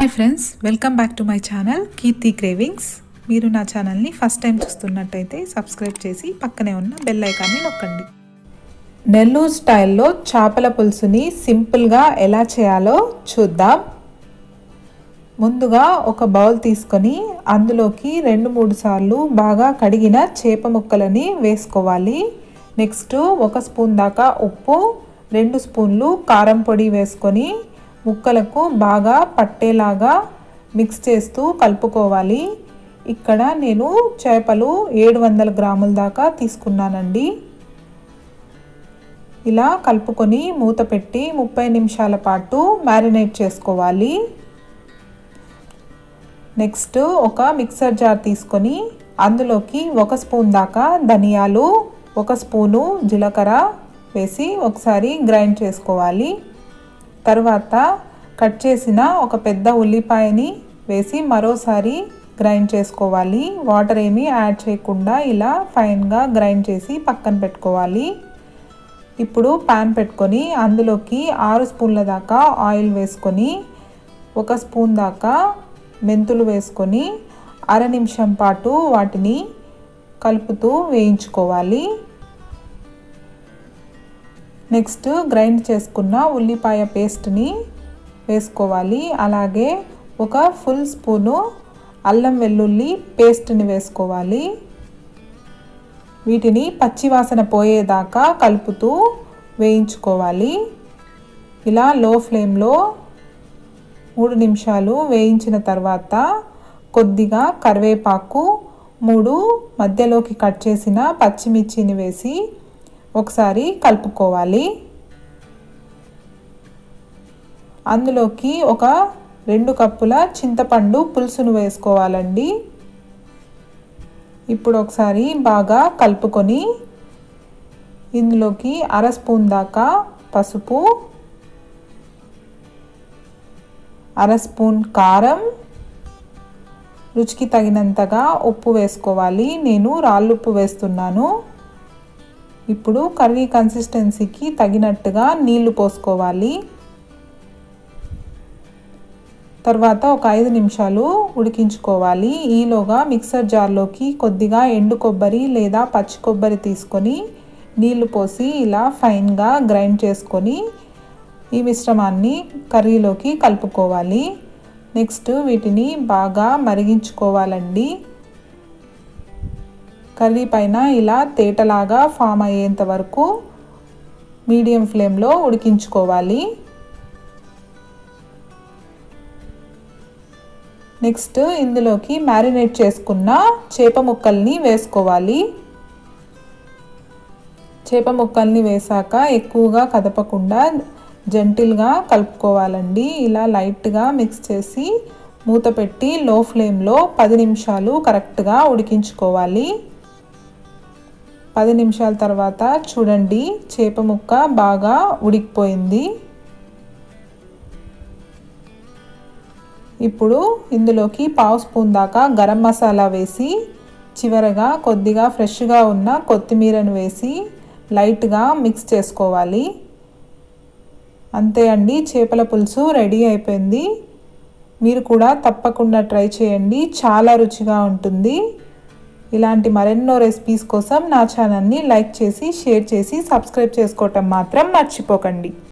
Hi friends, welcome back to my channel Keerthi cravings. మీరు నా ఛానల్ని ఫస్ట్ టైం చూస్తున్నట్టయితే సబ్స్క్రైబ్ చేసి పక్కనే ఉన్న బెల్ ఐకాన్ని నొక్కండి. నెల్లూరు స్టైల్లో చేపల పులుసుని సింపుల్గా ఎలా చేయాలో చూద్దాం. ముందుగా ఒక బౌల్ తీసుకొని అందులోకి 2-3 సార్లు బాగా కడిగిన చేప ముక్కలని వేసుకోవాలి. నెక్స్ట్ 1 స్పూన్ దాకా ఉప్పు, 2 స్పూన్లు కారం పొడి వేసుకొని ముక్కలకు బాగా పట్టేలాగా మిక్స్ చేస్తూ కలుపుకోవాలి. ఇక్కడ నేను చేపలు 700 గ్రాముల దాకా తీసుకున్నానండి. ఇలా కలుపుకొని మూత పెట్టి 30 నిమిషాల పాటు మ్యారినేట్ చేసుకోవాలి. నెక్స్ట్ ఒక మిక్సర్ జార్ తీసుకొని అందులోకి 1 స్పూన్ దాకా ధనియాలు, 1 స్పూను జీలకర్ర వేసి ఒకసారి గ్రైండ్ చేసుకోవాలి. తర్వాత కట్ చేసిన ఒక పెద్ద ఉల్లిపాయని వేసి మరోసారి గ్రైండ్ చేసుకోవాలి. వాటర్ ఏమీ యాడ్ చేయకుండా ఇలా ఫైన్గా గ్రైండ్ చేసి పక్కన పెట్టుకోవాలి. ఇప్పుడు ప్యాన్ పెట్టుకొని అందులోకి 6 స్పూన్ల దాకా ఆయిల్ వేసుకొని 1 స్పూన్ దాకా మెంతులు వేసుకొని 1/2 నిమిషం పాటు వాటిని కలుపుతూ వేయించుకోవాలి. నెక్స్ట్ గ్రైండ్ చేసుకున్న ఉల్లిపాయ పేస్ట్ని వేసుకోవాలి. అలాగే ఒక ఫుల్ స్పూను అల్లం వెల్లుల్లి పేస్ట్ని వేసుకోవాలి. వీటిని పచ్చివాసన పోయేదాకా కలుపుతూ వేయించుకోవాలి. ఇలా లో ఫ్లేమ్లో 3 నిమిషాలు వేయించిన తర్వాత కొద్దిగా కరివేపాకు, 3 మధ్యలోకి కట్ చేసిన పచ్చిమిర్చిని వేసి ఒకసారి కలుపుకోవాలి. అందులోకి ఒక 2 కప్పుల చింతపండు పులుసును వేసుకోవాలండి. ఇప్పుడు ఒకసారి బాగా కలుపుకొని ఇందులోకి 1/2 స్పూన్ దాకా పసుపు, 1/2 స్పూన్ కారం, రుచికి తగినంతగా ఉప్పు వేసుకోవాలి. నేను రాళ్ళుప్పు వేస్తున్నాను. ఇప్పుడు కర్రీ కన్సిస్టెన్సీకి తగినట్టుగా నీళ్లు పోసుకోవాలి. తర్వాత ఒక 5 నిమిషాలు ఉడికించుకోవాలి. ఈలోగా మిక్సర్ జార్లోకి కొద్దిగా ఎండు కొబ్బరి లేదా పచ్చి కొబ్బరి తీసుకొని నీళ్లు పోసి ఇలా ఫైన్గా గ్రైండ్ చేసుకొని ఈ మిశ్రమాన్ని కర్రీలోకి కలుపుకోవాలి. నెక్స్ట్ వీటిని బాగా మరిగించుకోవాలండి. కర్రీ పైన ఇలా తేటలాగా ఫామ్ అయ్యేంత వరకు మీడియం ఫ్లేమ్లో ఉడికించుకోవాలి. నెక్స్ట్ ఇందులోకి మ్యారినేట్ చేసుకున్న చేప ముక్కల్ని వేసుకోవాలి. చేప ముక్కల్ని వేసాక ఎక్కువగా కదపకుండా జెంటిల్గా కలుపుకోవాలండి. ఇలా లైట్గా మిక్స్ చేసి మూత పెట్టి లో ఫ్లేమ్లో 10 నిమిషాలు కరెక్ట్గా ఉడికించుకోవాలి. 10 నిమిషాల తర్వాత చూడండి, చేప ముక్క బాగా ఉడికిపోయింది. ఇప్పుడు ఇందులోకి 1/2 స్పూన్ దాకా గరం మసాలా వేసి చివరగా కొద్దిగా ఫ్రెష్గా ఉన్న కొత్తిమీరను వేసి లైట్గా మిక్స్ చేసుకోవాలి. అంతే అండి, చేపల పులుసు రెడీ అయిపోయింది. మీరు కూడా తప్పకుండా ట్రై చేయండి, చాలా రుచిగా ఉంటుంది. ఇలాంటి మరెన్నో రెసిపీస్ కోసం నా ఛానల్ని లైక్ చేసి, షేర్ చేసి, సబ్స్క్రైబ్ చేసుకోవటం మాత్రం మర్చిపోకండి.